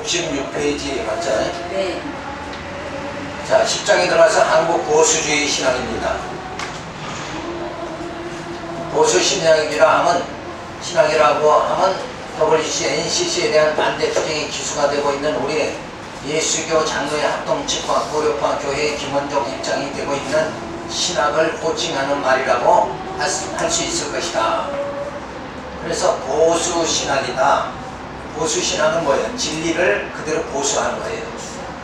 66페이지 맞죠? 네. 자, 10장에 들어가서 한국 보수주의 신앙입니다. 보수 신앙이라고 하면 WC, NCC에 대한 반대 투쟁이 기수가 되고 있는 우리 예수교 장로의 합동측과 고려파 교회의 기본적 입장이 되고 있는 신학을 호칭하는 말이라고 할 수 있을 것이다. 그래서 보수신학이다. 보수신학은 뭐예요? 진리를 그대로 보수하는 거예요.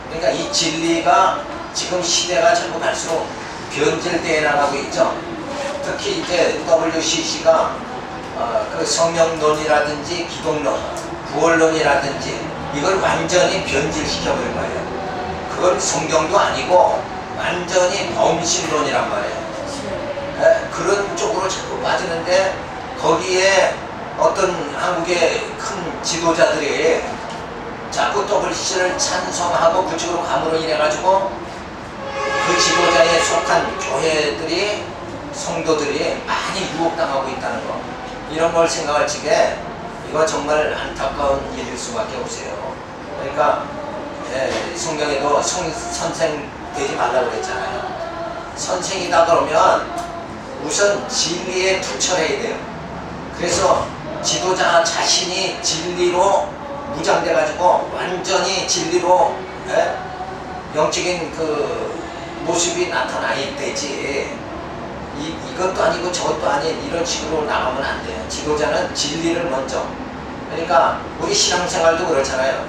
그러니까 이 진리가 지금 시대가 자꾸 갈수록 변질되어 나가고 있죠. 특히 이제 WCC가 그 성령론이라든지 기독론, 구원론이라든지 이걸 완전히 변질시켜버린 거예요. 그건 성경도 아니고 완전히 범신론이란 말이에요. 네? 그런 쪽으로 자꾸 빠지는데 거기에 어떤 한국의 큰 지도자들이 자꾸 WCC를 찬성하고 그쪽으로 감으로 인해가지고 그 지도자에 속한 교회들이 성도들이 많이 유혹당하고 있다는 거, 이런 걸 생각할 적에 이거 정말 안타까운 일일 수밖에 없어요. 그러니까 성경에도 선생 되지 말라고 그랬잖아요. 선생이다 그러면 우선 진리에 투철해야 돼요. 그래서 지도자 자신이 진리로 무장돼 가지고 완전히 진리로 영적인 그 모습이 나타나야 되지, 이것도 아니고 저것도 아닌 이런 식으로 나가면 안 돼요. 지도자는 진리를 먼저. 그러니까 우리 신앙생활도 그렇잖아요.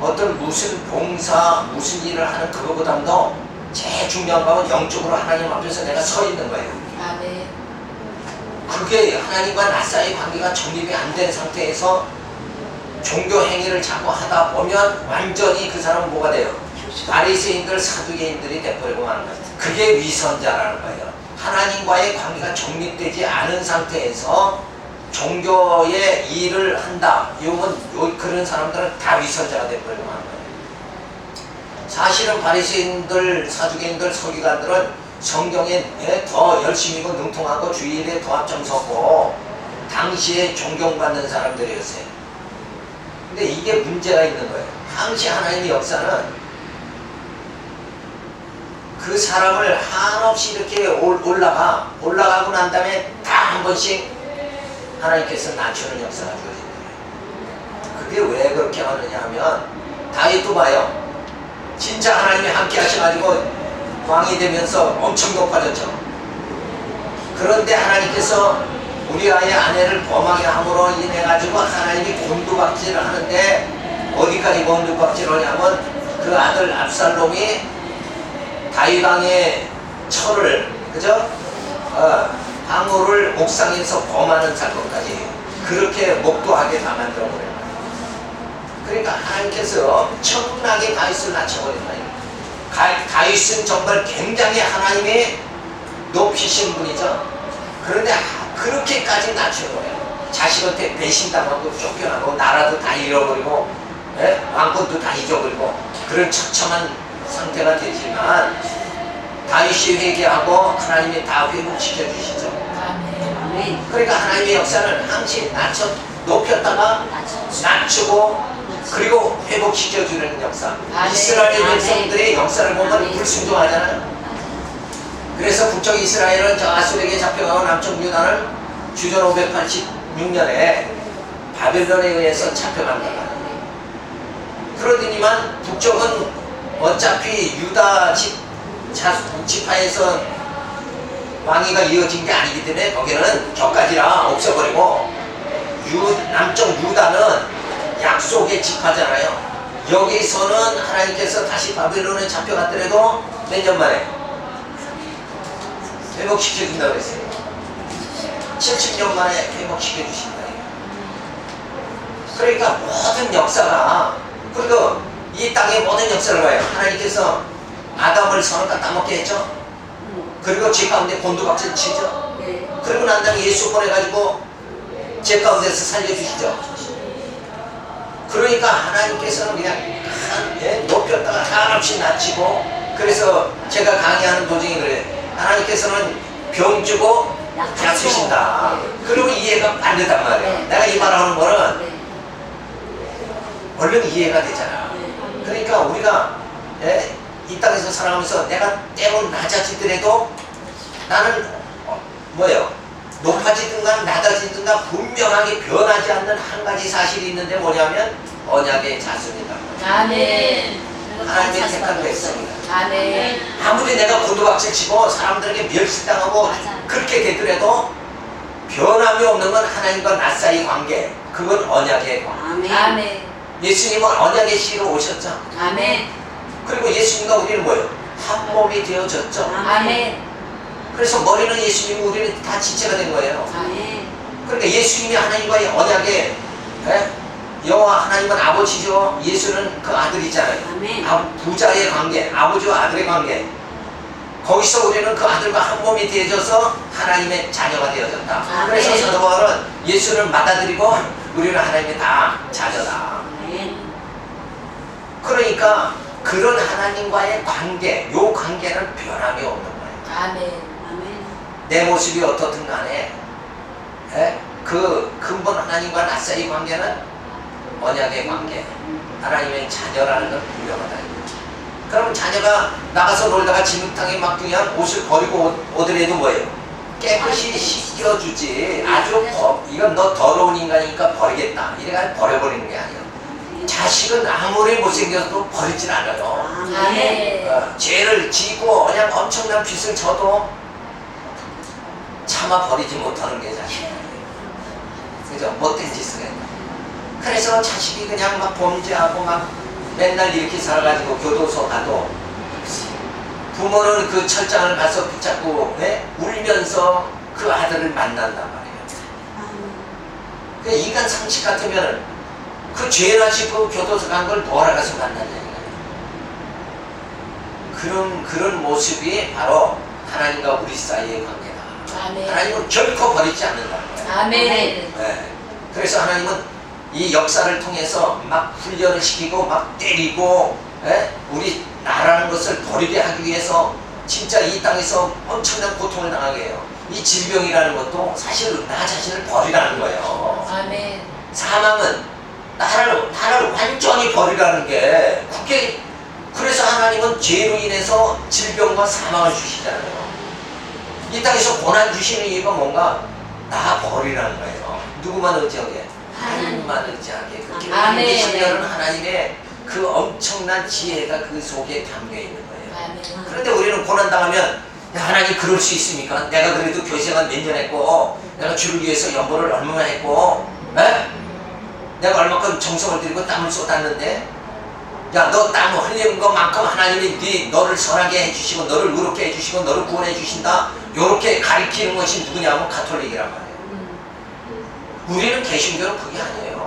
어떤 무슨 봉사 무슨 일을 하는 그거보다도 제일 중요한 건 영적으로 하나님 앞에서 내가 서 있는 거예요. 아멘. 그게 하나님과 나 사이의 관계가 정립이 안 된 상태에서 종교 행위를 자꾸 하다 보면 완전히 그 사람은 뭐가 돼요? 바리새인들, 사두개인들이 돼버리고 마는 거예요. 그게 위선자라는 거예요. 하나님과의 관계가 정립되지 않은 상태에서 종교의 일을 한다. 이건 그런 사람들은 다 위선자가 돼버리고 마는 거예요. 사실은 바리새인들, 사두개인들, 서기관들은 성경에 더 열심히고 능통하고 주일에 더 앞장서고 당시에 존경받는 사람들이었어요. 근데 이게 문제가 있는 거예요. 당시 하나님의 역사는 그 사람을 한없이 이렇게 올라가고 난 다음에 다 한 번씩 하나님께서 낮추는 역사가 주어진 거예요. 그게 왜 그렇게 하느냐 하면 다윗도 봐요. 진짜 하나님이 함께 하셔가지고 왕이 되면서 엄청 높아졌죠. 그런데 하나님께서 우리아의 아내를 범하게 함으로 인해가지고 하나님이 곤두박질을 하는데 어디까지 곤두박질을 하냐면 그 아들 압살롬이 다윗 왕의 철을, 그죠? 항우를 옥상에서 범하는 사건까지 그렇게 목도하게 다 만들어버려요. 그러니까 하나님께서 엄청나게 다윗을 낮춰버린 거예요. 다윗은 정말 굉장히 하나님의 높이신 분이죠. 그런데 그렇게까지 낮춰버려요. 자식한테 배신당하고 쫓겨나고 나라도 다 잃어버리고 왕권도 다 잊어버리고 그런 처참한 상태가 되지만 다윗이 회개하고 하나님이 다 회복시켜 주시죠. 그러니까 하나님의 역사는 항상 높였다가 낮추고 그리고 회복시켜 주는 역사. 이스라엘 백성들의 역사를 보면 불순종하잖아요. 그래서 북쪽 이스라엘은 저 아수르에게 잡혀가고 남쪽 유다는 주전 586년에 바벨론에 의해서 잡혀간다. 그러더니만 북쪽은 어차피 유다 지파에서 왕위가 이어진 게 아니기 때문에 거기는 격가지라 없애버리고 남쪽 유다는 약속의 지파잖아요. 여기서는 하나님께서 다시 바벨론에 잡혀갔더라도 몇 년 만에 회복시켜준다고 했어요. 70년 만에 회복시켜주신다. 그러니까 모든 역사가, 그리고 이 땅의 모든 역사를 봐요. 하나님께서 아담을 선악과 따먹게 했죠. 그리고 죄 가운데 곤두박질 치죠. 그리고 난 다음에 예수 보내가지고 죄 가운데서 살려주시죠. 그러니까 하나님께서는 그냥 높였다가 한없이 낮추고, 그래서 제가 강의하는 도중에 그래요. 하나님께서는 병 주고 약 주신다. 그리고 이해가 안 되단 말이에요. 내가 이 말하는 거는 얼른 이해가 되잖아. 그러니까 우리가 이 땅에서 살아가면서 내가 때론 낮아지더라도 나는 뭐예요? 높아지든가 낮아지든가 분명하게 변하지 않는 한 가지 사실이 있는데 뭐냐면 언약의 자손이다. 아멘. 하나님의 택한 백성이다. 아멘. 아무리 내가 고도박질 치고 사람들에게 멸시당하고 맞아. 그렇게 되더라도 변함이 없는 건 하나님과 나 사이 관계. 그건 언약의 관계. 아멘. 아멘. 예수님은 언약의 씨로 오셨죠. 아멘. 그리고 예수님과 우리는 뭐예요? 한 몸이 되어졌죠. 아멘. 그래서 머리는 예수님이 우리는 다 지체가 된 거예요. 아멘. 그러니까 예수님이 하나님과의 언약의 여호와 하나님은 아버지죠. 예수는 그 아들이잖아요. 아멘. 부자의 관계, 아버지와 아들의 관계. 거기서 우리는 그 아들과 한 몸이 되어져서 하나님의 자녀가 되어졌다. 아멘. 그래서 사도 바울은 예수를 받아들이고 우리는 하나님의 다 자녀다. 아멘. 그러니까 그런 하나님과의 관계, 요 관계는 변함이 없는 거예요. 아멘. 아멘. 내 모습이 어떻든 간에 그 근본 하나님과 나 사이 관계는 언약의 관계, 하나님의 자녀라는 건 분명하다. 그러면 자녀가 나가서 놀다가 진흙탕에 막 그냥 옷을 버리고 오더라도 뭐예요? 깨끗이 씻겨주지. 아주 이건 너 더러운 인간이니까 버리겠다. 이래가 버려버리는 게 아니에요. 자식은 아무리 못생겨도 버리질 않아요. 아멘. 죄를 지고 그냥 엄청난 빚을 져도 차마 버리지 못하는 게 자식이에요. 그죠? 못된 짓을 해요. 그래서 자식이 그냥 막 범죄하고 막 맨날 이렇게 살아가지고 교도소 가도 부모는 그 철장을 가서 붙잡고 울면서 그 아들을 만난단 말이에요. 그 인간 상식 같으면 그 죄나 짓고 교도소 간 걸 뭐하러 가서 만났냐는 거예요. 그런 모습이 바로 하나님과 우리 사이의 관계다. 아멘. 하나님은 결코 버리지 않는다는 거예요. 아멘. 그래서 하나님은 이 역사를 통해서 막 훈련을 시키고 막 때리고 우리 나라는 것을 버리게 하기 위해서 진짜 이 땅에서 엄청난 고통을 당하게 해요. 이 질병이라는 것도 사실 나 자신을 버리라는 거예요. 아멘. 사망은 나를 완전히 버리라는 게 그게 그래서 하나님은 죄로 인해서 질병과 사망을 주시잖아요. 이 땅에서 고난 주시는 이유가 뭔가 나 버리라는 거예요. 누구만 의지하게? 하나님만 의지하게. 그렇게 아멘. 계시면 하나님의 그 엄청난 지혜가 그 속에 담겨 있는 거예요. 아멘. 그런데 우리는 고난당하면 야, 하나님 그럴 수 있습니까? 내가 그래도 교생활 몇 년 했고 내가 주를 위해서 연보를 얼마나 했고 내가 얼마큼 정성을 들이고 땀을 쏟았는데 야, 너 땀 흘리는 것만큼 하나님이 너를 선하게 해주시고 너를 의롭게 해주시고 너를 구원해 주신다. 요렇게 가리키는 것이 누구냐면 가톨릭이란 말이에요. 우리는 개신교는 그게 아니에요.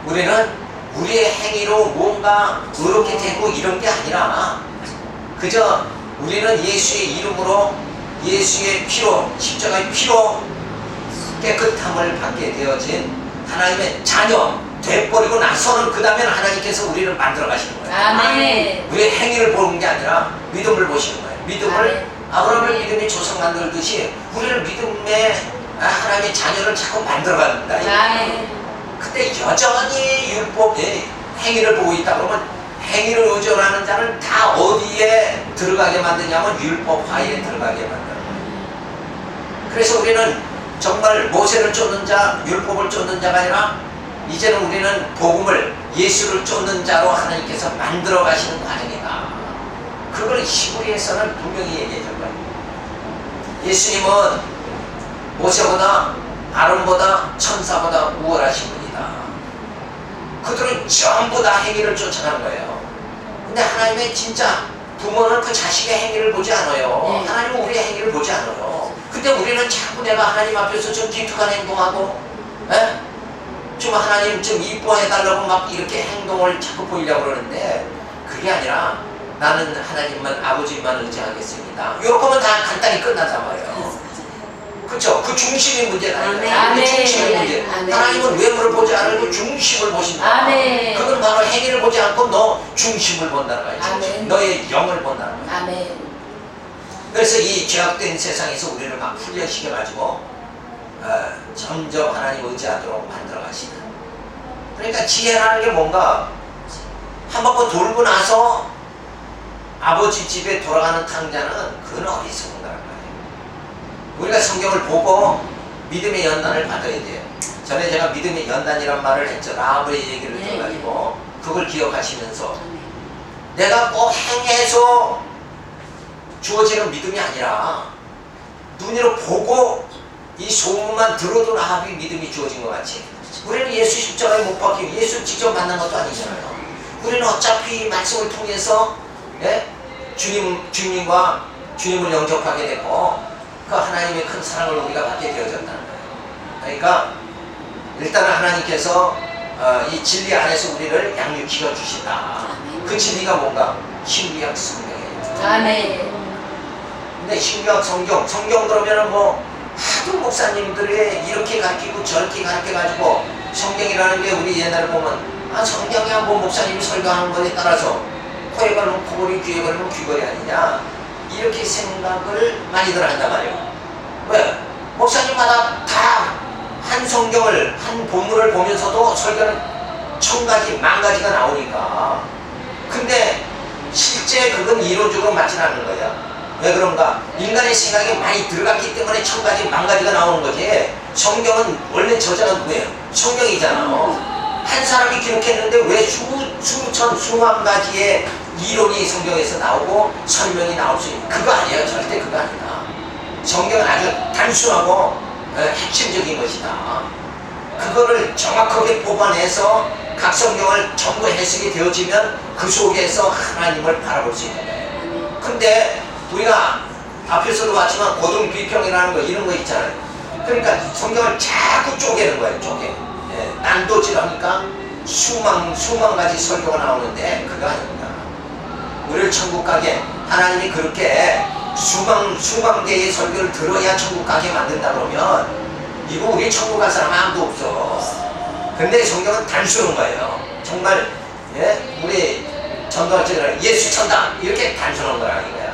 우리는 우리의 행위로 뭔가 의롭게 되고 이런 게 아니라 그저 우리는 예수의 이름으로 예수의 피로 십자가의 피로 깨끗함을 받게 되어진 하나님의 자녀 돼버리고 나서는 그 다음에 하나님께서 우리를 만들어 가시는 거예요. 아멘. 우리의 행위를 보는 게 아니라 믿음을 보시는 거예요. 믿음을 아멘. 아브라함을 믿음의 조상 만들듯이 우리를 믿음의 하나님의 자녀를 자꾸 만들어 간다. 아멘. 근데 여전히 율법의 행위를 보고 있다 그러면 행위를 의존하는 자를 다 어디에 들어가게 만드냐면 율법화에 들어가게 만들어요. 그래서 우리는 정말 모세를 쫓는 자, 율법을 쫓는 자가 아니라 이제는 우리는 복음을 예수를 쫓는 자로 하나님께서 만들어 가시는 과정이다. 그걸 히브리에서는 분명히 얘기해 줄 거예요. 예수님은 모세보다 아론보다 천사보다 우월하신 분이다. 그들은 전부 다 행위를 쫓아가는 거예요. 근데 하나님의 진짜 부모는 그 자식의 행위를 보지 않아요. 하나님은 우리의 행위를 보지 않아요. 근데 우리는 자꾸 내가 하나님 앞에서 좀 기특한 행동하고 좀 하나님 좀 이뻐해달라고 막 이렇게 행동을 자꾸 보이려고 그러는데 그게 아니라 나는 하나님만 아버지만 의지하겠습니다. 요렇게만 다 간단히 끝나단 말이에요. 그렇죠? 그 중심이 문제다. 아멘. 그 중심이 문제. 아멘. 하나님은 외모를 보지 않고 중심을 보신다. 아멘. 그건 바로 행위를 보지 않고 너 중심을 본다는 거야. 아멘. 너의 영을 본다는 거야. 아멘. 그래서 이 죄악된 세상에서 우리를 막 훈련시켜가지고 점점 하나님 의지하도록 만들어 가시는 그러니까 지혜라는 게 뭔가 한 번 돌고 나서 아버지 집에 돌아가는 탕자는 그건 어리석은 거란 말이에요. 우리가 성경을 보고 믿음의 연단을 받아야 돼요. 전에 제가 믿음의 연단이란 말을 했죠. 라합의 얘기를 네. 들어가지고 그걸 기억하시면서 내가 꼭 행해서 주어지는 믿음이 아니라 눈으로 보고 이 소문만 들어도 라합이 믿음이 주어진 것 같이 우리는 예수 십자가에 못 박히고 예수 직접 만난 것도 아니잖아요. 우리는 어차피 말씀을 통해서 주님과 주님을 영접하게 됐고 그 하나님의 큰 사랑을 우리가 받게 되어졌다는 거예요. 그러니까 일단은 하나님께서 이 진리 안에서 우리를 양육시켜 주신다. 그 진리가 뭔가 신구약 성경이에요. 아멘. 근데 신구약 성경 그러면은 뭐 하도 목사님들이 이렇게 가르치고 저렇게 가르쳐가지고 성경이라는 게 우리 옛날에 보면 성경이야 뭐 목사님이 설교하는 거에 따라서 코에 걸면 코걸이 귀에 걸면 귀걸이 아니냐 이렇게 생각을 많이들 한단 말이에요. 왜? 목사님마다 다 한 성경을 한 본문을 보면서도 설교는 1000가지 만가지가 나오니까 근데 실제 그건 이론적으로 맞지는 않는 거야. 왜 그런가? 인간의 생각이 많이 들어갔기 때문에 1000가지 만가지가 나오는 거지. 성경은 원래 저자가 누구예요? 성경이잖아. 한 사람이 기록했는데 왜 수천 수만 가지의 이론이 성경에서 나오고 설명이 나올 수 있는 그거 아니에요. 절대 그거 아니다. 성경은 아주 단순하고 핵심적인 것이다. 그거를 정확하게 뽑아내서 각 성경을 전부 해석이 되어지면 그 속에서 하나님을 바라볼 수 있는 거예요. 근데 우리가 앞에서도 봤지만 고등비평이라는 거 이런 거 있잖아요. 그러니까 성경을 자꾸 쪼개는 거예요. 난도질하니까 수만 가지 설교가 나오는데 그거 아닙니다. 우리를 천국 가게 하나님이 그렇게 수만 개의 설교를 들어야 천국 가게 만든다 그러면 이거 우리 천국 갈 사람 아무도 없어. 근데 성경은 단순한 거예요. 정말 우리 전도할때 예수 천당 이렇게 단순한 거라는 거야.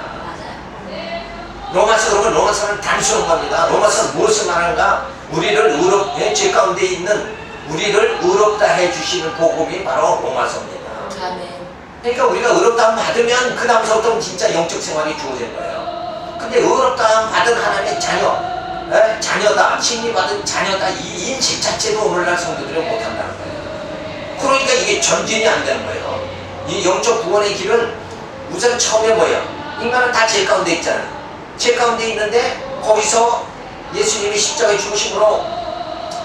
로마서 그러면 로마서는 단순한 겁니다. 로마서는 무엇을 말하는가? 우리를 죄 가운데 있는 우리를 의롭다 해주시는 복음이 바로 로마서입니다. 아멘. 그러니까 우리가 의롭다함 받으면 그 다음서부터는 진짜 영적 생활이 주어질 거예요. 근데 의롭다함 받은 하나님의 자녀다, 칭의받은 자녀다 이 인식 자체도 오늘날 성도들은 못한다는 거예요. 그러니까 이게 전진이 안 되는 거예요. 이 영적 구원의 길은 우선 처음에 뭐예요? 인간은 다 죄 가운데 있잖아요. 죄 가운데 있는데 거기서 예수님이 십자가에 죽으심으로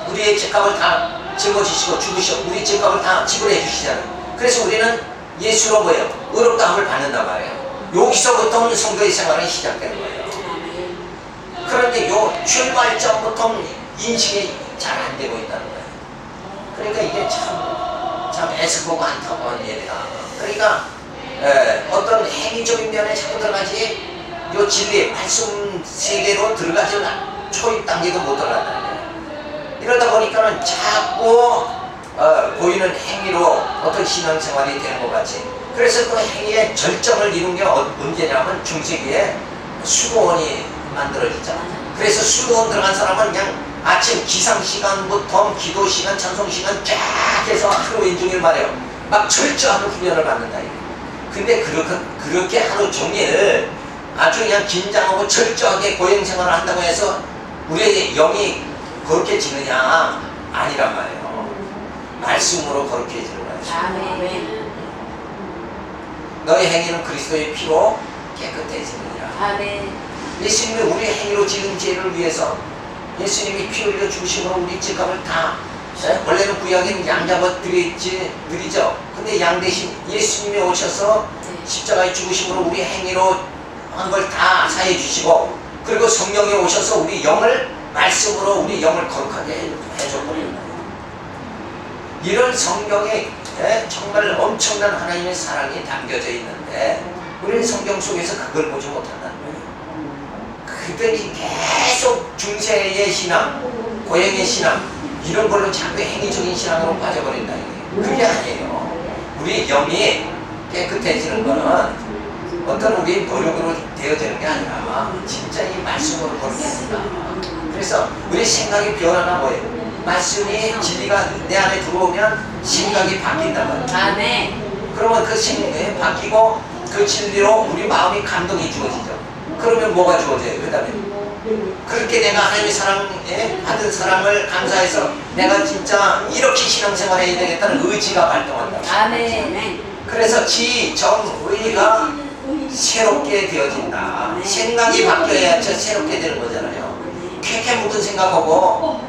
우리의 죄값을 다 짊어지시고 죽으시고 우리 죄값을 다 지불해 주시잖아요. 그래서 우리는 예수로 뭐예요? 의롭다함을 받는단 말이에요. 여기서부터 성도의 생활은 시작되는 거예요. 그런데 요 출발점부터 인식이 잘 안 되고 있다는 거예요. 그러니까 이게 참 애쓰고 안타까운 일이다. 그러니까 어떤 행위적인 면에 자꾸 들어가지 요 진리 말씀 세계로 들어가지 초입 단계도 못 들어간다는 거예요. 이러다 보니까는 자꾸 보이는 행위로 어떤 신앙생활이 되는 것 같이. 그래서 그 행위의 절정을 이룬 게 언제냐면 중세기에 수도원이 만들어지잖아. 그래서 수도원 들어간 사람은 그냥 아침 기상시간부터 기도시간, 찬송시간 쫙 해서 하루 인중일 말이에요. 막 철저한 훈련을 받는다. 근데 그렇게 하루 종일 아주 그냥 긴장하고 철저하게 고행생활을 한다고 해서 우리의 영이 거룩해지느냐? 아니란 말이에요. 말씀으로 거룩해지는 거예요. 아멘. 너의 행위는 그리스도의 피로 깨끗해지느니라. 아멘. 예수님이 우리 행위로 지은 죄를 위해서 예수님이 피 흘려 죽으심으로 우리 죄값을 다 원래는 구약에는 양 잡아 드리죠. 근데 양 대신 예수님이 오셔서 십자가에 죽으심으로 우리 행위로 한 걸 다 사해 주시고 그리고 성령이 오셔서 우리 영을 말씀으로 우리 영을 거룩하게 해줘버리는 거예요. 이런 성경에 정말 엄청난 하나님의 사랑이 담겨져 있는데 우리는 성경 속에서 그걸 보지 못한다는 거예요. 그들이 계속 중세의 신앙, 고행의 신앙 이런 걸로 자꾸 행위적인 신앙으로 빠져버린다. 그게 아니에요. 우리 영이 깨끗해지는 거는 어떤 우리의 노력으로 되어지는 게 아니라 진짜 이 말씀으로 거룩해진다. 그래서 우리 생각의 변화가 뭐예요? 말씀이 진리가 내 안에 들어오면 생각이 바뀐단 말이에요. 아멘. 그러면 그 생각이 바뀌고 그 진리로 우리 마음이 감동이 주어지죠. 그러면 뭐가 주어져요? 그 다음에 그렇게 내가 하나님의 사랑에 받은 사랑을 감사해서 내가 진짜 이렇게 신앙생활 해야 되겠다는 의지가 발동한다. 아멘. 그래서 지정의가 새롭게 되어진다. 생각이 바뀌어야 새롭게 되는 거잖아요. 쾌쾌 묵은 생각하고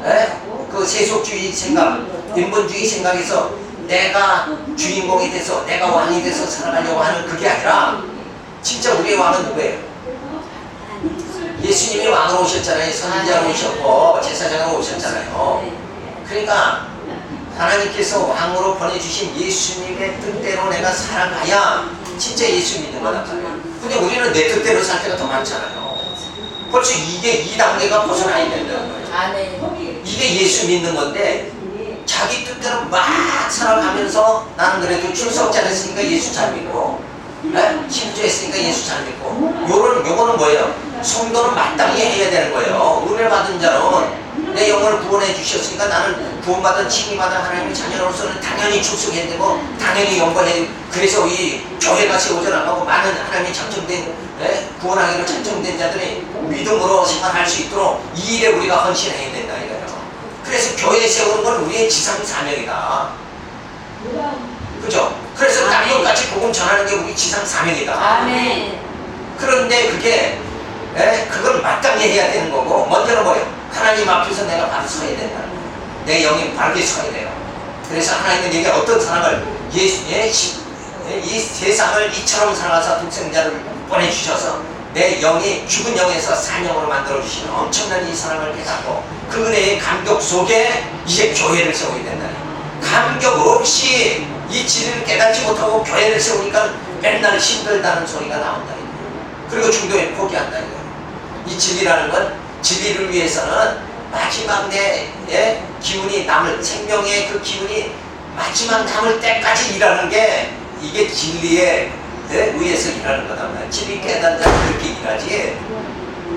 그 세속주의 생각, 인본주의 생각에서 내가 주인공이 돼서 내가 왕이 돼서 살아가려고 하는 그게 아니라 진짜 우리의 왕은 누구예요? 예수님이 왕으로 오셨잖아요. 선지자로 오셨고 제사장으로 오셨잖아요. 그러니까 하나님께서 왕으로 보내주신 예수님의 뜻대로 내가 살아가야 진짜 예수 믿는 거란 말이에요. 근데 우리는 내 뜻대로 살 때가 더 많잖아요. 벌써 이게 2단계가 벗어나야 된다는 거예요. 아멘. 이게 예수 믿는 건데 자기 뜻대로 막 살아가면서 나는 그래도 출석자 했으니까 예수 잘 믿고 신주했으니까 예수 잘 믿고 요거는 뭐예요? 성도는 마땅히 해야 되는 거예요. 은혜 받은 자는 내 영혼을 구원해 주셨으니까 나는 구원받은 칭의받은 하나님의 자녀로서는 당연히 출석해야 되고 당연히 영광해. 그래서 이 교회가 세워져 나가고 많은 하나님이 작정된 구원하기로 작정된 자들이 믿음으로 생활할 수 있도록 이 일에 우리가 헌신해야 된다 이거예요. 그래서 교회 세우는 건 우리의 지상 사명이다. 그죠? 그래서 땅끝까지 복음 전하는 게 우리 지상 사명이다. 아멘. 그런데 그게 그걸 마땅히 해야 되는 거고 먼저는 뭐예요? 하나님 앞에서 내가 바로 서야 된다. 내 영이 바르게 서야 돼요. 그래서 하나님은 내게 어떤 사랑을 이 세상을 이처럼 사랑하사 독생자를 보내주셔서 내 영이 죽은 영에서 산 영으로 만들어주시는 엄청난 이 사랑을 깨닫고 그 은혜의 감격 속에 이제 교회를 세워야 된다. 감격 없이 이 진리를 깨닫지 못하고 교회를 세우니까 맨날 힘들다는 소리가 나온다. 그리고 중도에 포기한다. 이 진리라는 건 진리를 위해서는 마지막 내 기운이 남을 생명의 그 기운이 마지막 남을 때까지 일하는 게 이게 진리에 의해서 일하는 거다. 진리 깨닫는 자는 그렇게 일하지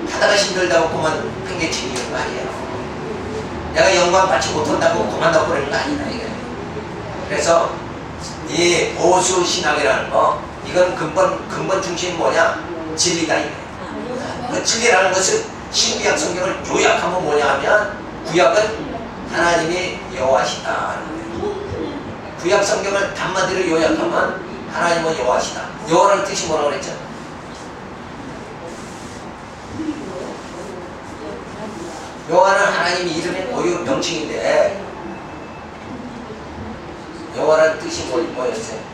하다가 힘들다고 그만 팽개치는 거 아니에요. 내가 영광 받지 못한다고 그만둬 버리는 거 아니다 이게. 그래서 이 보수 신학이라는 거 이건 근본 중심이 뭐냐? 진리다 이게. 그 진리라는 것은 신구약 성경을 요약하면 뭐냐 하면 구약은 하나님이 여호와시다. 구약 성경을 한마디로 요약하면 하나님은 여호와시다. 여호와라는 뜻이 뭐라고 그랬죠? 여호와는 하나님의 이름의 고유 명칭인데 여호와라는 뜻이 뭐였어요?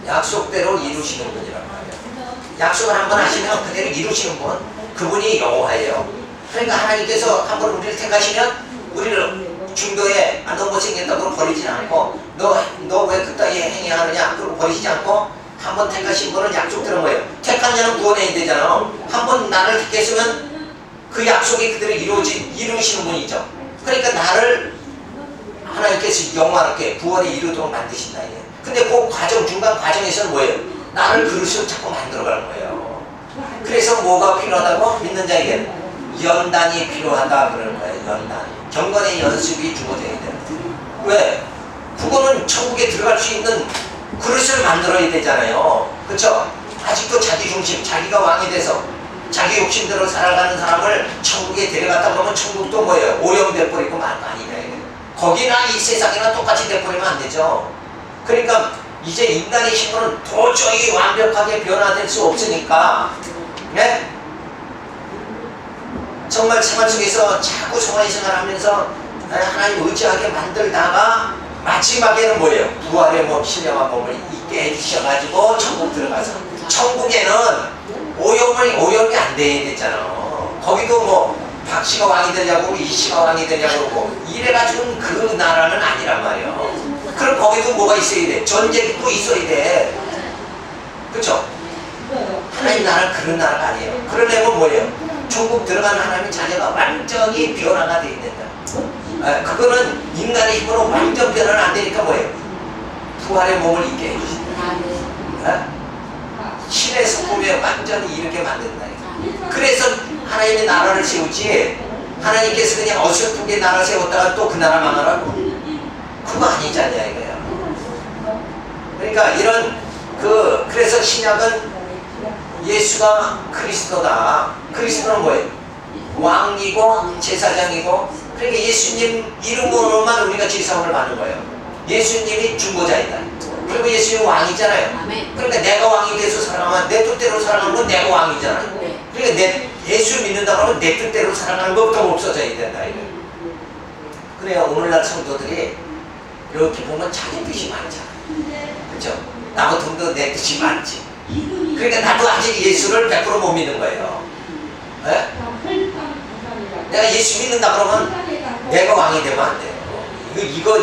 약속대로 이루시는 분이란 말이에요. 약속을 한번 하시면 그대로 이루시는 분, 그분이 여호와예요. 그러니까 하나님께서 한번 우리를 택하시면 우리를 중도에 너 못생겼다고 버리지 않고 너 왜 그따위 행위하느냐 그러고 버리시지 않고 한번 택하신 분은 약속대로 뭐예요? 택한 자는 구원해야 되잖아. 한번 나를 택했으면 그 약속이 그대로 이루시는 분이죠. 그러니까 나를 하나님께서 영원하게 구원에 이루도록 만드신다. 근데 그 과정, 중간 과정에서는 뭐예요? 나를 그릇으로 자꾸 만들어가는 거예요. 그래서 뭐가 필요하다고? 믿는 자에게 연단이 필요하다 그러는 거예요. 연단. 경건의 연습이 주어져야 돼요. 왜? 그거는 천국에 들어갈 수 있는 그릇을 만들어야 되잖아요. 그렇죠? 아직도 자기 중심, 자기가 왕이 돼서 자기 욕심대로 살아가는 사람을 천국에 데려갔다 그러면 천국도 뭐예요? 오염돼 버리고 아니래. 거기나 이 세상이나 똑같이 돼버리면 안 되죠. 그러니까 이제 인간의 힘으로는 도저히 완벽하게 변화될 수 없으니까 정말 생활 속에서 자꾸 성화의생활 하면서 하나님 의지하게 만들다가 마지막에는 뭐예요? 부활의 몸, 신령한 몸을 있게 해주셔가지고 천국 들어가서 천국에는 오염이 안 돼야 되잖아. 거기도 뭐 박씨가 왕이 되려고 이씨가 왕이 되려고 그러고 이래가지고는 그 나라는 아니란 말이에요. 그럼 거기도 뭐가 있어야 돼? 전쟁이 또 있어야 돼. 그쵸? 하나님 나라는 그런 나라가 아니에요. 그러려면 뭐예요? 천국 들어가는 하나님의 자녀가 완전히 변화가 되어야 된다. 그거는 인간의 힘으로 완전 변화는 안 되니까 뭐예요? 부활의 몸을 입게 해주신다. 신의 성품에 완전히 이렇게 만든다. 그래서 하나님의 나라를 세우지 하나님께서 그냥 어설프게 나라 세웠다가 또 그 나라 망하라고? 그거 아니잖냐 이거야. 그러니까 이런 그래서 신약은 예수가 그리스도다. 그리스도는 뭐예요? 왕이고 제사장이고, 그러니까 예수님 이름으로만 우리가 지상을 받는 거예요. 예수님이 중보자이다. 그리고 예수님은 왕이잖아요. 아멘. 그러니까 내가 왕이 돼서 살아가면 내 뜻대로 살아가는 건 내가 왕이잖아요. 네. 그러니까 예수를 믿는다 그러면 내 뜻대로 살아가는 것부터 없어져야 된다 이거. 그래야 오늘날 성도들이 이렇게 보면 자기 뜻이 많잖아. 그렇죠? 나보다 내 뜻이 많지. 그러니까 나도 아직 예수를 100% 못 믿는 거예요. 네? 내가 예수 믿는다 그러면 내가 왕이 되면 안 돼요. 이거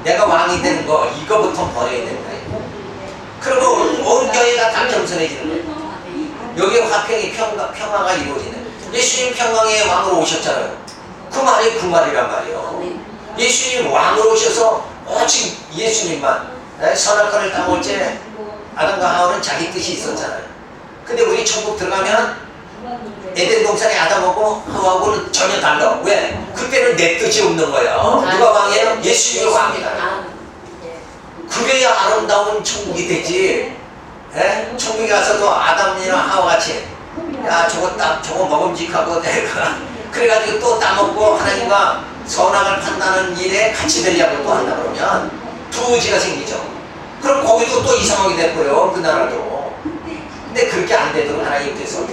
내가 왕이 되는 거 이거부터 버려야 된다. 그러면 온 교회가 다 겸손해지는 거예요. 여기 화평이 평화가 이루어지는. 예수님 평강의 왕으로 오셨잖아요. 그 말이 그 말이란 말이에요. 예수님 왕으로 오셔서 오직 예수님만 선악과를 따먹을 때 아담과 하와는 자기 뜻이 있었잖아요. 근데 우리 천국 들어가면 에덴 동산에 아담하고 하와하고는 전혀 달라. 왜? 그때는 내 뜻이 없는 거예요. 누가 왕이에요? 예수님이 왕이다. 그래야 아름다운 천국이 되지. 에? 천국에 가서도 아담이나 하와같이 야 저거 먹음직하고 내가 그래가지고 또 따먹고 하나님과 선악을 판단하는 일에 같이 되려고 또 한다 그러면 두지가 생기죠. 그럼 거기도 또 이상하게 될 거예요. 그 나라도. 근데 그렇게 안 되도록 하나님께서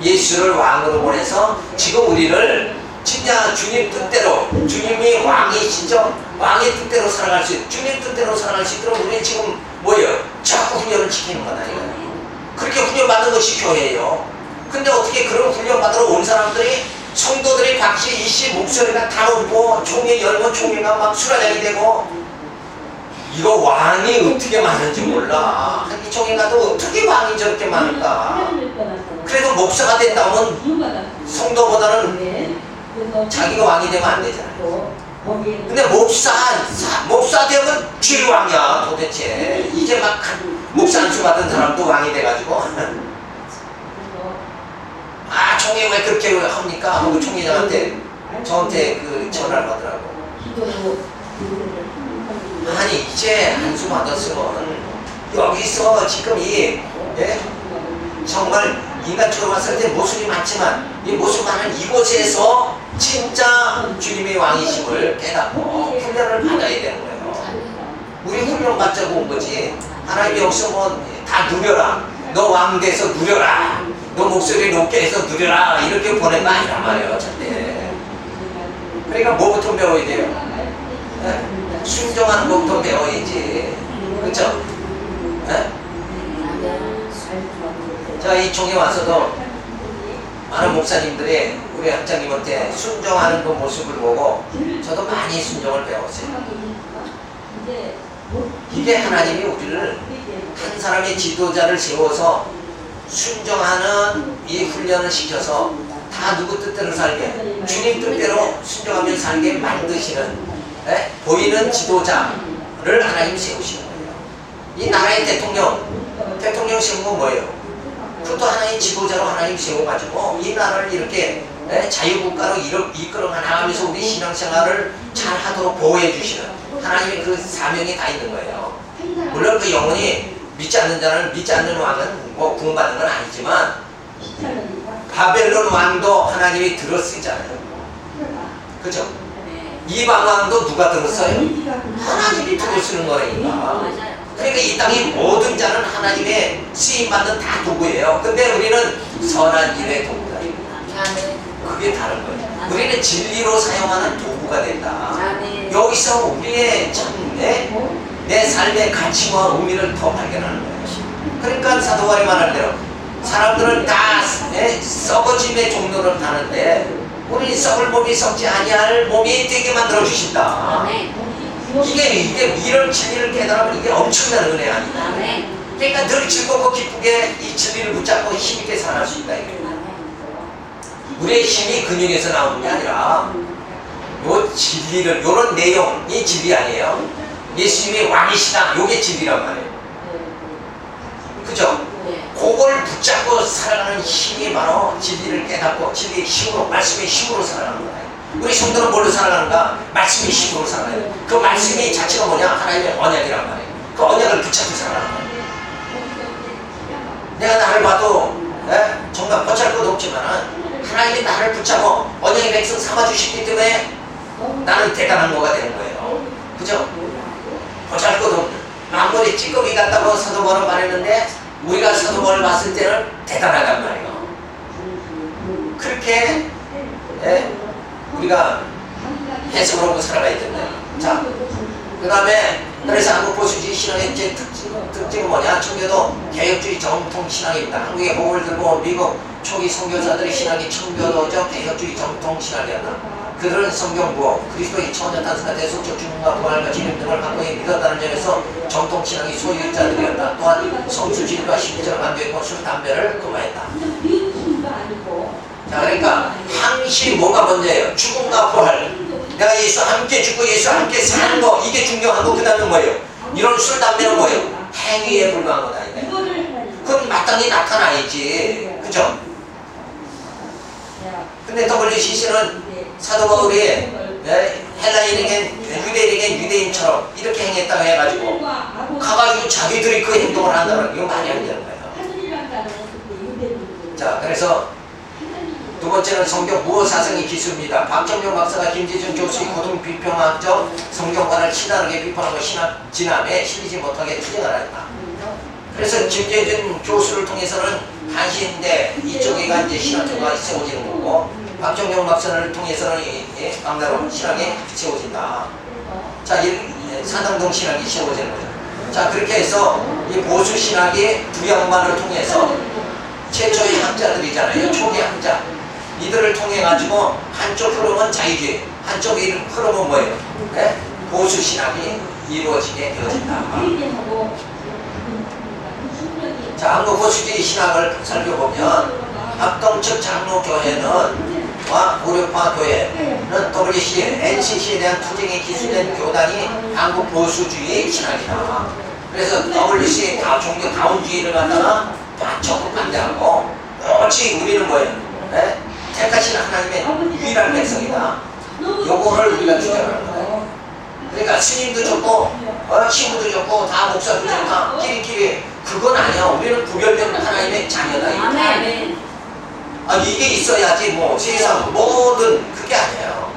예수를 왕으로 보내서 지금 우리를 진짜 주님 뜻대로, 주님이 왕이시죠? 왕의 뜻대로 살아갈 수 있도록, 주님 뜻대로 살아갈 수 있도록 우리는 지금 뭐예요? 자꾸 훈련을 시키는 거다 이거예요. 그렇게 훈련받는 것이 교회예요. 근데 어떻게 그런 훈련받으러 온 사람들이, 성도들이 박씨 이씨 목소리가 다 높고 총회 열면 총회가 막 수라장이 되고, 이거 왕이 어떻게 많은지 몰라. 이 총회 가도 어떻게 왕이 저렇게 많을까. 그래도 목사가 된다면 성도보다는 자기가 왕이 되면 안 되잖아요. 근데 목사 되면 쥐 왕이야 도대체. 이제 막 목사 안수 받은 사람도 왕이 돼가지고 아 총회 왜 그렇게 합니까? 하고 총회장한테 저한테 그 전화를 받으라고. 아니 이제 안수 받았으면 여기서 지금 정말 인간적으로 봤을 때 모습이 많지만 이 모습 많은 이곳에서 진짜 주님의 왕이심을 깨닫고 훈련을 받아야 되는 거예요. 우리 훈련 받자고 온 거지. 하나님이 여기서 뭐 다 누려라. 너 왕 돼서 누려라. 너 목소리 높게 해서 누려라. 이렇게 보낸 거 아니란 말이에요. 절대. 그러니까 뭐부터 배워야 돼요? 네? 순종하는 것부터 배워야지. 그렇죠? 네? 자, 이 총에 와서도 많은 목사님들이 우리 학장님한테 순종하는 그 모습을 보고 저도 많이 순종을 배웠어요. 이게 하나님이 우리를 한 사람의 지도자를 세워서 순종하는 이 훈련을 시켜서 다 누구 뜻대로 살게, 주님 뜻대로 순종하며 살게 만드시는 보이는 지도자를 하나님이 세우시는 거예요. 이 나라의 대통령 세운 건 뭐예요? 그것도 하나님 지도자로 하나님 세워가지고 이 나라를 이렇게 자유국가로 이끌어 나가면서 우리 신앙생활을 잘 하도록 보호해 주시는 하나님의 그 사명이 다 있는 거예요. 물론 그 영혼이 믿지 않는 자는, 믿지 않는 왕은 뭐 구원받는 건 아니지만 바벨론 왕도 하나님이 들어 쓰잖아요. 그죠? 이방 왕도 누가 들었어요? 하나님이 들어 쓰는 거니까. 그러니까 이 땅의 모든 자는 하나님의 쓰임받는 다 도구예요. 근데 우리는 선한 일의 도구다. 그게 다른 거예요. 우리는 진리로 사용하는 도구가 된다. 여기서 우리의 참 내 삶의 가치와 의미를 더 발견하는 거예요. 그러니까 사도바울이 말할 대로 사람들은 다 썩어짐의 종로를 타는데 우리 썩을 몸이 썩지 아니할 몸이 되게 만들어 주신다. 이게 이런 진리를 깨달으면 이게 엄청난 은혜 아니다. 그러니까 늘 즐겁고 기쁘게 이 진리를 붙잡고 힘있게 살아갈 수 있다. 이게. 우리의 힘이 근육에서 나오는 게 아니라 요 진리를, 요런 내용이 진리 아니에요. 예수님이 왕이시다. 요게 진리란 말이에요. 그죠? 그걸 붙잡고 우리도 살아가는 힘이 바로 진리를 깨닫고 진리의 힘으로, 말씀의 힘으로 살아가는 거예요. 우리 성도는 뭘로 살아가는가? 말씀의 힘으로 살아가야 돼요. 그 말씀이 자체가 뭐냐? 하나님의 언약이란 말이에요. 그 언약을 붙잡고 살아가는 거예요. 내가 나를 봐도 정말 보잘것 없지만 하나님이 나를 붙잡고 언약의 백성 삼아주시기 때문에 나는 대단한 거가 되는 거예요. 그죠? 보잘것 없는 만물이 찌꺼기 같다고 사도 바울은 말했는데 우리가 사도 바울을 봤을 때는 대단하단 말이에요. 그렇게 우리가 해석을 하고 살아가야 된다. 자, 그 다음에 그래서 한국 보수주의 신앙의 제 특징은 뭐냐? 청교도 개혁주의 정통 신앙입니다. 한국의 복음을 들고 미국 초기 선교사들의 신앙이 청교도적 개혁주의 정통 신앙이었다. 그들은 성경 부호, 그리스도의 처녀 탄생과 대속적 죽음과 부활과 진림 등을 확고히 믿었다는 점에서 정통 신앙의 소유자들이었다. 또한 성수주의와 신비주의를 반대했고 술, 담배를 금하였다. 자, 그러니까 항시 뭐가 먼저예요? 죽음과 부활. 내가 예수 함께 죽고 예수 함께 사는 거, 이게 중요한 거. 그 다음에 뭐예요? 이런 술, 담배는 뭐예요? 행위에 불과한 거다. 이게. 그건 마땅히 나타나야지. 그죠? 근데 WCC는 사도 바울이 헬라인에겐 유대인에겐 유대인처럼 이렇게 행했다고 해가지고 가가지고 자기들이 그 행동을 한다는 이거 말이 안 되는 거예요. 자, 그래서 두 번째는 성경 무어 사성의 기술입니다. 박정용 박사가 김재준 교수의 고등 비평학적 성경관을 신랄하게 비판하고 진함에 실리지 못하게 투쟁을 했다. 그래서 김재준 교수를 통해서는 한신대 이쪽에가 이제 신학교가 세워지는 거고, 박정용 박사를 통해서는 강나로 신학이 세워진다. 자, 산당동 신학이 세워지는 거죠. 자, 그렇게 해서 이 보수 신학이 두 양반을 통해서 최초의 학자들이잖아요. 초기 학자. 이들을 통해 가지고 한쪽 흐름은 자유주의, 한쪽 흐름은 뭐예요? 보수 신학이 이루어지게 되어진다. 자, 한국 보수주의 신학을 살펴보면 합동측 장로교회는 고려파 교회는 WC, NCC에 대한 투쟁에 기술된 교단이 한국 보수주의 신학이다. 그래서 WC 다 종교 다운주의를 갖다가 다 적극 반대하고, 오직 우리는 뭐예요? 택하신 하나님의 유일한 백성이다. 요거를 우리가 주장하는 거예요. 그러니까 스님도 좋고 신부도 좋고 다 목사도 좋다. 끼리끼리 그건 아니야. 우리는 구별된 하나님의 자녀다. 아멘. 아니 이게 있어야지 뭐 세상 뭐든 그게 아니에요.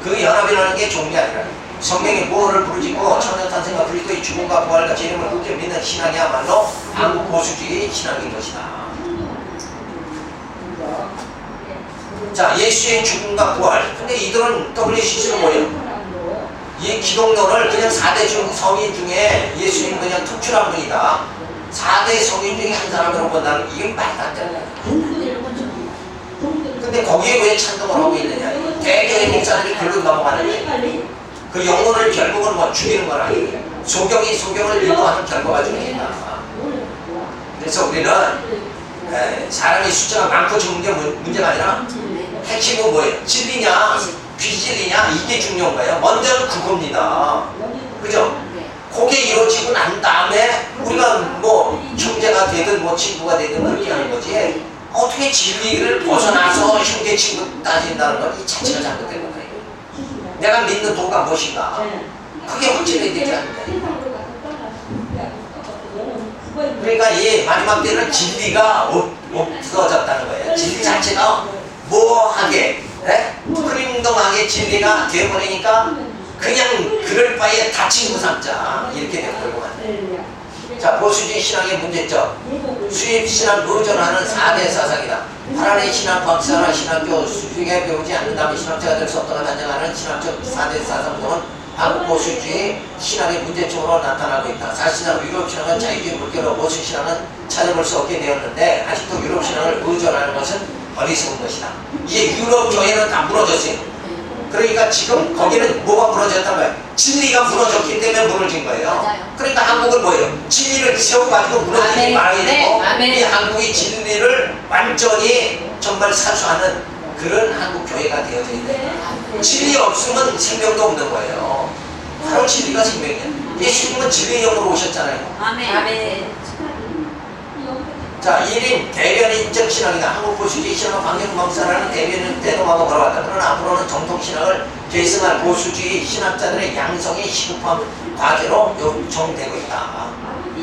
그 연합이라는 게 좋은 게 아니라 성경의 무엇을 부르짖고 천년탄생과 그리스도의 죽음과 부활과 재림을 굳게 믿는 신앙이야말로 한국 보수주의 신앙인 것이다. 자, 예수의 죽음과 부활. 근데 이들은 WCC는 뭐예요? 이 기독론을 그냥 4대 성인 중에 예수님 그냥 특출한 분이다. 4대 성인 중에 한 사람으로 본다는 이게 말도 안 되는 거예요. 근데 거기에 왜 찬동을 하고 있느냐? 대교의 목사들이 글로 넘어가는데 그 영혼을 결국은 뭐 죽이는 건 아니에요. 소경을 인도하는 결과가 중에 있다. 그래서 우리는 사람의 숫자가 많고 적은 게 문제가 아니라 핵심은 뭐예요? 진리냐 비진리냐 이게 중요한 거예요. 먼저는 그겁니다. 그죠? 그게 이루어지고 난 다음에 우리가 뭐 형제가 되든 뭐 친구가 되든 그렇게 하는 거지, 어떻게 진리를 벗어나서 형제 친구 따진다는 건 이 자체가 잘못된 거예요. 내가 믿는 도가 무엇인가, 그게 확실해야 되지 않는데. 그러니까 이 마지막 때는 진리가 없어졌다는 거예요. 진리 자체가 뭐하게 흐림덩하게 진리가 되어버리니까 그냥 그럴 바에 다친 구 삼자 이렇게 되는 거예요. 자, 보수주의 신앙의 문제점. 수입 신앙 의존하는 4대 사상이다. 하나님의 신앙 박사나 신학교 수직에 배우지 않는다면 신학자가 될 수 없다고 단정하는 신학적 4대 사상 또는 한국 보수주의 신앙의 문제점으로 나타나고 있다. 사실상 유럽 신앙은 자유주의 물결로 보수 신앙은 찾아볼 수 없게 되었는데 아직도 유럽 신앙을 의존하는 것은 어리석은 것이다. 이게 유럽 교회는 다 무너졌어요. 그러니까 지금 거기는 뭐가 무너졌단 말이에요? 진리가 무너졌기 때문에 무너진 거예요. 맞아요. 그러니까 한국은 뭐예요? 진리를 세워가지고 무너지지 말아야 되고, 이 한국이 진리를 완전히 정말 사수하는 그런 한국 교회가 되어져 있다. 진리 없으면 생명도 없는 거예요. 바로 진리가 생명이에요. 예수님은 진리의 영으로 오셨잖아요. 아멘. 자, 1인 대변인적 신학이다. 한국 보수주의 신학은 방정망사라는 대변인 대동하고 걸어왔다. 그러나 앞으로는 정통신학을 계승할 보수주의 신학자들의 양성이 시급한 과제로 요청되고 있다.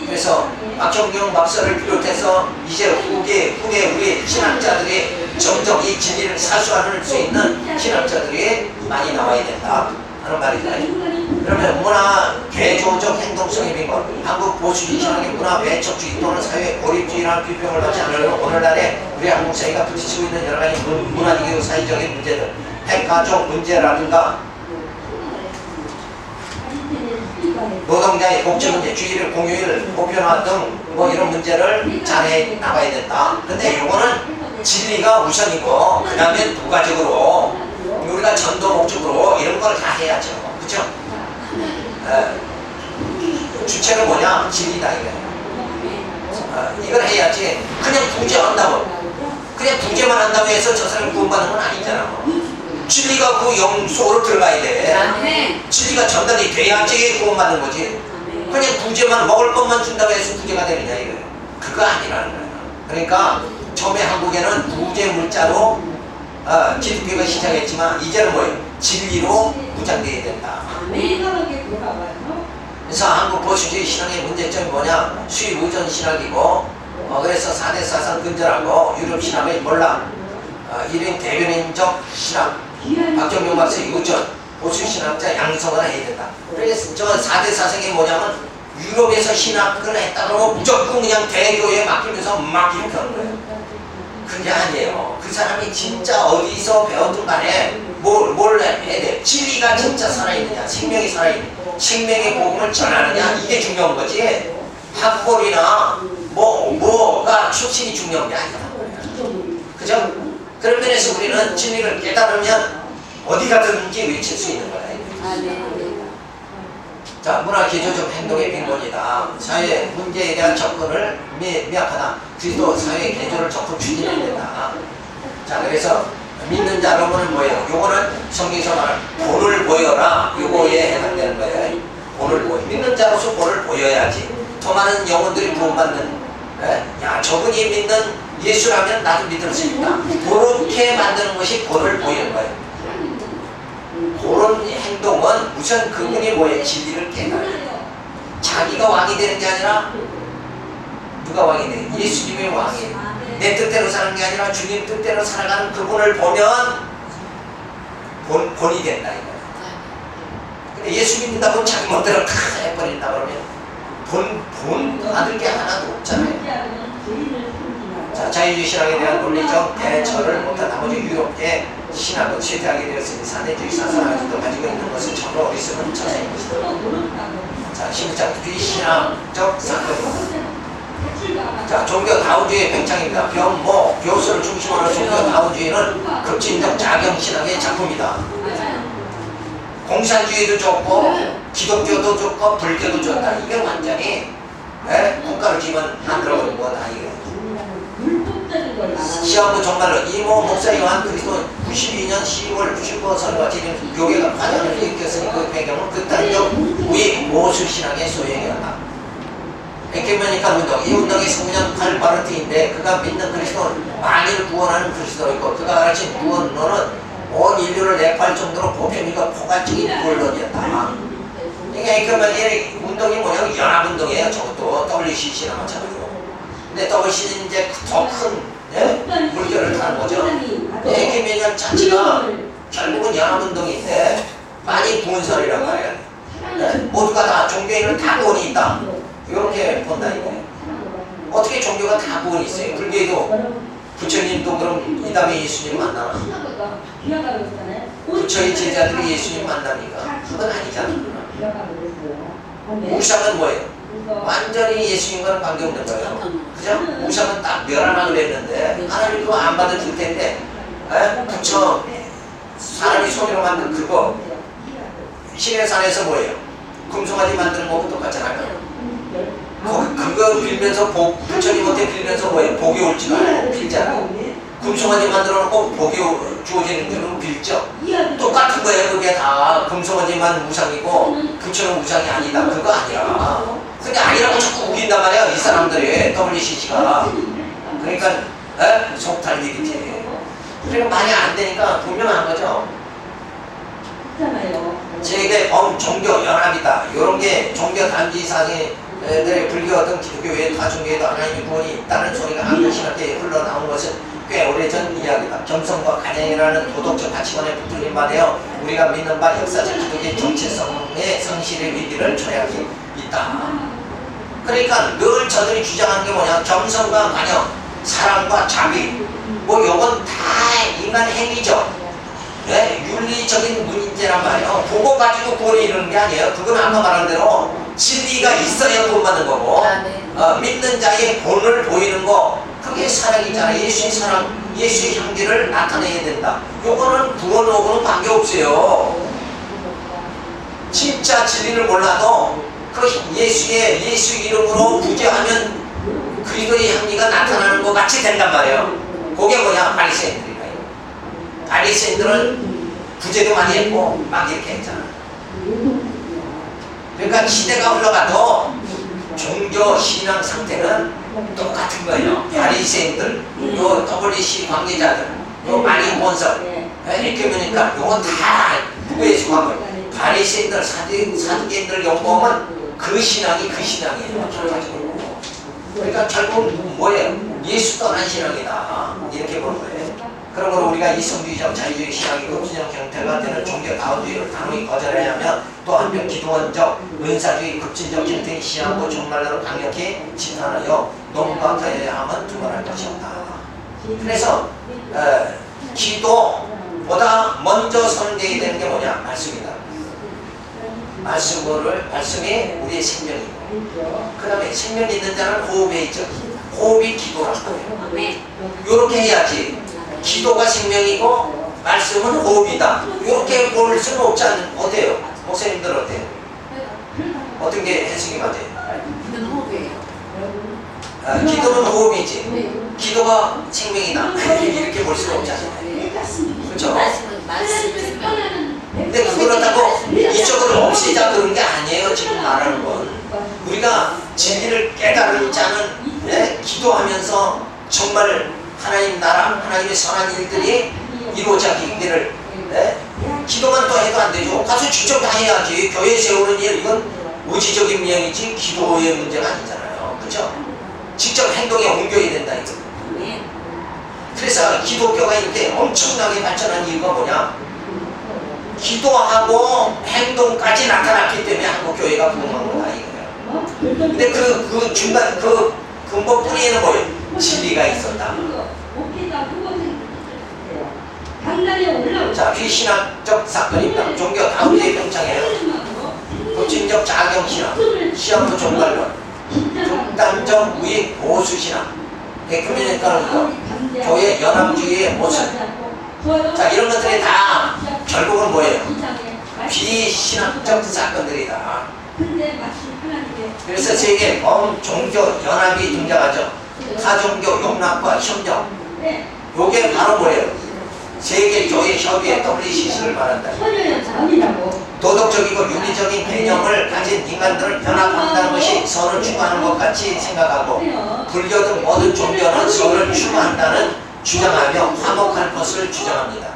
그래서 박형경 박사를 비롯해서 이제 후에 우리 신학자들이 점점 이 진리를 사수할 수 있는 신학자들이 많이 나와야 된다 하는 말이다. 그러면 문화 개조적 행동성의 빈곤, 한국 보수주의 신학의 문화 배척주의 또는 사회 고립주의라는 비평을 받지 않으려면 오늘날에 우리 한국 사회가 부딪히고 있는 여러 가지 문화적 사회적인 문제들, 핵가족 문제라든가 노동자의 복지 문제, 주의를 공휴일, 보편화 등 뭐 이런 문제를 잘해 나가야 된다. 근데 이거는 진리가 우선이고 그 다음에 부가적으로 우리가 전도 목적으로 이런 걸 다 해야죠. 그렇죠? 주체는 뭐냐? 진리다 이거예요. 이걸 해야지. 그냥 부재한다고, 그냥 부재만 한다고 해서 저 사람이 구원받는 건 아니잖아. 진리가 그 영속으로 들어가야 돼. 진리가 전달이 돼야지 구원받는 거지. 그냥 부재만, 먹을 것만 준다고 해서 부재가 되느냐 이거예요. 그거 아니라는 거예요. 그러니까 처음에 한국에는 부재 물자로 기독교가 시작했지만 이제는 뭐예요? 진리로 무장되어야 된다. 그래서 한국 보수주의 신앙의 문제점이 뭐냐? 수입 의존 신학이고 그래서 4대 사상 근절하고 유럽 신학의 몰락, 1인 대변인적 신학, 박정용 박사의 의존, 보수 신학자 양성을 해야 된다. 그래서 저 4대 사상이 뭐냐면 유럽에서 신학을 했다 그러면 무조건 그냥 대교에 맡기면서 막 이렇게 하는 거예요. 그게 아니에요. 그 사람이 진짜 어디서 배웠든 간에 뭘 해야 돼? 진리가 진짜 살아있느냐, 생명이 살아있느냐, 생명의 복음을 전하느냐, 이게 중요한 거지. 학벌이나 뭐가 출신이 중요한 게 아니다. 그죠? 그런 면에서 우리는 진리를 깨달으면 어디 가든지 외칠 수 있는 거예요. 자, 문화 기조적 행동의 빈곤이다. 사회 문제에 대한 접근을 미약하다. 그리스도 사회 개조를 적극 추진해야 된다. 자, 그래서 믿는 자로는 뭐예요? 요거는 성경에서 말하는 본을 보여라. 요거에 해당되는 거예요. 본을 보여. 믿는 자로서 본을 보여야지. 더 많은 영혼들이 구원받는. 야, 저분이 믿는 예수라면 나도 믿을 수 있다. 그렇게 만드는 것이 본을 보이는 거예요. 그런 행동은 우선 그분이 뭐예요? 진리를 깨달아요. 자기가 왕이 되는 게 아니라 누가 왕이 돼? 예수님이 왕이에요. 내 뜻대로 사는 게 아니라 주님 뜻대로 살아가는 그분을 보면 본이 된다 이거예요. 근데 예수 믿는다고 자기 멋대로 다 해버린다 그러면 본 받을 게 하나도 없잖아요. 자, 자유주의 신학에 대한 논리적 대처를 못한 나머지 유럽계 신학은 쇠퇴하게 되었으니 사대주의 사상을 가지고 있는 것은 전혀 어리석은 처사인 것이다. 자, 신학주의 신학적 사건입니다. 자, 종교 다운주의의 팽창입니다. 교수를 중심으로 하는 종교 다운주의는 급진적 자경신학의 작품이다. 공산주의도 좋고 기독교도 좋고 불교도 좋다. 이게 완전히 국가를 기반 만들어버린 거다 이게. 시험부 정말로 이모 목사 요한 그리스도 92년 10월 99일 선거가 지금 교회가 파장을 일으켰으니 그 배경은 극단적 우익 보수 신학의 소행이었다. 에큐메니칼 운동, 이 운동의 성부년 칼 바르트인데 그가 믿는 그리스도는 만인을 구원하는 그리스도이고 그가 가르친 구원론은 온 인류를 내포할 정도로 보편이고 포괄적인 구원론이었다. 그러니까 에큐메니칼 운동이 뭐냐면 연합운동이에요. 저것도 WCC나 마찬가지로. 근데 WCC는 이제 더 큰 물결을 타는 거죠. 에큐메니칼 자체가 결국은 연합운동인데 많이 분설이란 말이에요. 모두가 다 종교에는 다 구원이 있다. 이렇게 본다 이거예요. 어떻게 종교가 다 구원이 있어요? 불교에도 부처님도 그럼 이 다음에 예수님 만나나? 부처의 제자들이 예수님 만납니까? 그건 아니잖아. 우상은 뭐예요? 완전히 예수님과는 관계없는 거예요. 그죠? 우상은 딱 멸하라고 그랬는데 하나님 그거 안 받아줄 텐데 부처 사람이 손으로 만든 그거 신의 산에서 뭐예요? 금송아지 만드는 거하고 똑같잖아요. 그거 빌면서 부처님한테 빌면서 뭐예요? 복이 올지가 않고 빌잖아요. 금송아지 만들어 놓고 복이 주어지는 줄은 빌죠. 똑같은 거예요. 그게 다 금송아지만 우상이고 부처는 우상이 아니다. 그거 아니라. 근데 아니라고 자꾸 우긴단 말이야. 이 사람들이 WCC가. 그러니까 속탈일이지. 그러니까 말이 안 되니까 분명한 거죠. 세계 범종교 연합이다. 이런 게 종교 단지 사상들의 불교든 기독교의 다종교에도 하나님의 구원이 있다는 소리가 한글신학계에 흘러나온 것은 꽤 오래전 이야기다. 겸손과 가정이라는 도덕적 가치관에 붙들린 바되어 우리가 믿는 바 역사적 기독의 정체성의 성실의 위기를 초래하기 있다. 그러니까 늘 저들이 주장하는 게 뭐냐? 겸손과 가정, 사랑과 자비, 뭐 요건 다 인간의 행위죠. 네, 윤리적인 문제란 말이에요. 보고 가지고 구원이 이르는 게 아니에요. 그건 아까 말한 대로 진리가 있어야 구원 받는 거고, 믿는 자의 본을 보이는 거, 그게 사랑이잖아요. 예수의 사랑, 예수의 향기를 나타내야 된다. 요거는 구원하고는 관계없어요. 진짜 진리를 몰라도 그 예수 이름으로 부재하면 그리스도의 향기가 나타나는 것 같이 된단 말이에요. 그게 뭐냐? 바리새인들이에요. 바리새인들은 부재도 많이 했고 막 이렇게 했잖아. 그러니까 시대가 흘러가도 종교 신앙 상태는 똑같은 거예요. 바리새인들, 요 WC 관계자들, 요 마리 본석, 이렇게 보니까 요건 다 누구에 속한 거예요. 바리새인들, 사두개인들 연구하면 그 신앙이 그 신앙이에요. 그러니까 결국 뭐예요? 예수 떠난 신앙이다. 이렇게 보는 거예요. 그러므로 우리가 이성주의적 자유주의 신앙이 급진적 형태가 되는 종교다원주의를 단호히 거절하려면 또 한편 기도원적 은사주의 급진적 형태의 신앙도 정말로 강력히 진단하여 논박하여야 함은 두말할 것이 없다. 그래서 기도보다 먼저 선대해야 되는 게 뭐냐? 말씀이다. 말씀이 우리의 생명이고, 그 다음에 생명 있는 자는 호흡에 있죠. 호흡이 기도라고 해요. 이렇게 해야지. 기도가 생명이고 말씀은 호흡이다. 이렇게 볼 수는 없지 않은, 어때요? 목사님들 어때요? 어떤 게 해석이 맞아요? 기도는 호흡이에요. 기도는 호흡이지. 기도가 생명이다. 이렇게 볼 수는 없지 않아요. 그렇죠? 말씀은 근데 그렇다고 이쪽으로 없애자 그런 게 아니에요. 지금 말하는 건 우리가 진리를 깨달은 자는 기도하면서 정말 하나님 나라, 하나님의 선한 일들이 이루어지기를 기도만 또 해도 안 되죠. 가서 직접 다 해야지. 교회 세우는 일, 이건 의지적인 명이지 기도의 문제가 아니잖아요. 그렇죠? 직접 행동에 옮겨야 된다 이거. 그래서 기독교가 이렇게 엄청나게 발전한 이유가 뭐냐? 기도하고 행동까지 나타났기 때문에 한국 교회가 부흥한 거다 이거예요. 근데 그 중간 그 근본 뿌리에는 뭐예요? 진리가 있었다. 자, 비신학적 사건입니다. 종교 다운의 병창이에요. 급진적 자경신학, 시험부 종말론, 극단적 우익 보수신학, 백금이니까 교회 연합주의의 모습. 자, 이런 것들이 다 결국은 뭐예요? 비신학적 사건들이다. 그래서 세계 범종교 연합이 등장하죠. 타종교 용납과 협력. 요게 바로 뭐예요? 세계 교회 협의회 WCC를 말한다. 도덕적이고 윤리적인 개념을 가진 인간들을 연합한다는 것이 선을 추구하는 것 같이 생각하고, 불교 등 모든 종교는 선을 추구한다는 주장하며 화목할 것을 주장합니다.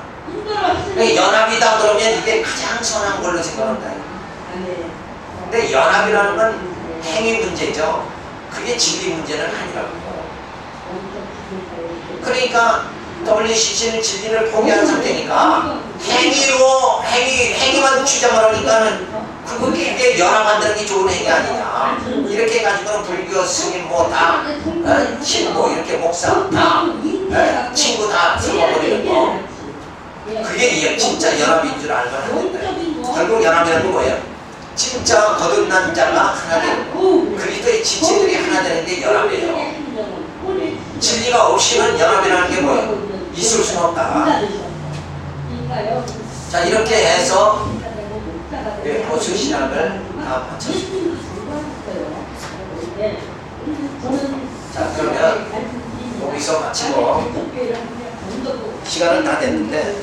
연합이다 그러면 이게 가장 선한 걸로 생각한다. 근데 연합이라는 건 행위 문제죠. 그게 진리 문제는 아니라고. 그러니까 WCC는 진리를 포기한 상태니까 행위만 주장을 하니까는 그게 연합한다는 게 좋은 행위 아니냐. 이렇게 해가지고는 불교 스님 뭐 다 신고 이렇게 목사 다 친구 다 섞어버리는 거. 그게 진짜 연합인 줄 알면 안 된다. 결국 연합이라는 건 뭐예요? 진짜 거듭난 자가 하나 되는 거. 그리스도의 지체들이 하나 되는 게 연합이에요. 진리가 없이는 연합이라는 게 뭐예요? 있을 수는 없다. 자, 이렇게 해서 보수 신학을 다 마쳤습니다. 자, 그러면 여기서 마치고 시간은 다 됐는데